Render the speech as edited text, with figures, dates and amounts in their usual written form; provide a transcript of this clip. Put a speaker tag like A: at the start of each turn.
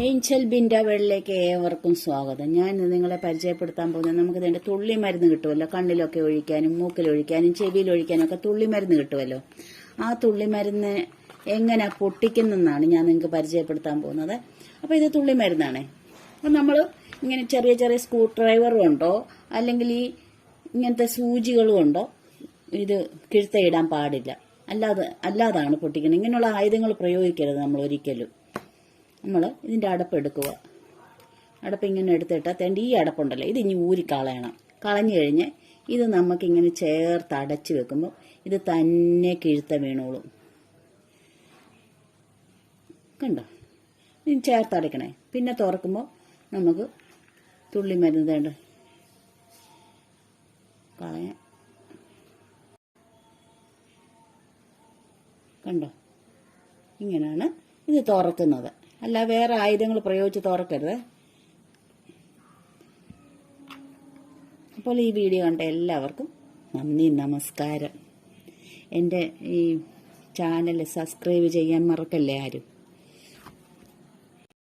A: Angel ബിൻ്റെ വെള്ളിലേക്ക് ഏവർക്കും സ്വാഗതം. ഞാൻ നിങ്ങളെ പരിചയപ്പെടുത്താൻ പോകുന്നത് നമുക്ക് ഇതിന്റെ തുള്ളി മരുന്ന് കിട്ടുമല്ലോ, കണ്ണിലൊക്കെ ഒഴിക്കാനും മൂക്കിലൊഴിക്കാനും ചെവിയിലൊഴിക്കാനും ഒക്കെ തുള്ളി മരുന്ന് കിട്ടുമല്ലോ. ആ തുള്ളി മരുന്ന് എങ്ങനെ പൊട്ടിക്കുന്നെന്നാണ് ഞാൻ നിങ്ങൾക്ക് പരിചയപ്പെടുത്താൻ പോകുന്നത്. അപ്പോൾ ഇത് തുള്ളി മരുന്നാണ്. അപ്പം നമ്മൾ ഇങ്ങനെ ചെറിയ ചെറിയ സ്ക്രൂ ഡ്രൈവറും ഉണ്ടോ അല്ലെങ്കിൽ ഈ ഇങ്ങനത്തെ സൂചികളും ഉണ്ടോ ഇത് കിഴുത്തയിടാൻ പാടില്ല. അല്ലാതാണ് പൊട്ടിക്കുന്നത്. ഇങ്ങനെയുള്ള ആയുധങ്ങൾ പ്രയോഗിക്കരുത് നമ്മൾ ഒരിക്കലും. നമ്മൾ ഇതിൻ്റെ അടപ്പ് എടുക്കുക. അടപ്പ് ഇങ്ങനെ എടുത്തിട്ട് ഈ അടപ്പുണ്ടല്ലോ, ഇത് ഇനി ഊരിക്കളയണം. കളഞ്ഞു കഴിഞ്ഞ് ഇത് നമുക്കിങ്ങനെ ചേർത്ത് അടച്ചു വെക്കുമ്പോൾ ഇത് തന്നെ കിഴുത്ത വീണോളും. കണ്ടോ? ഇത് ചേർത്ത് അടയ്ക്കണേ. പിന്നെ തുറക്കുമ്പോൾ നമുക്ക് തുള്ളി മരുന്ന് വേണ്ട കളയാം. കണ്ടോ? ഇങ്ങനെയാണ് ഇത് തുറക്കുന്നത്. അല്ല വേറെ ആയുധങ്ങൾ പ്രയോഗിച്ച് തുറക്കരുത്. അപ്പോൾ ഈ വീഡിയോ കണ്ട എല്ലാവർക്കും നന്ദി, നമസ്കാരം. എൻ്റെ ഈ ചാനൽ സബ്സ്ക്രൈബ് ചെയ്യാൻ മറക്കല്ലേ ആരും.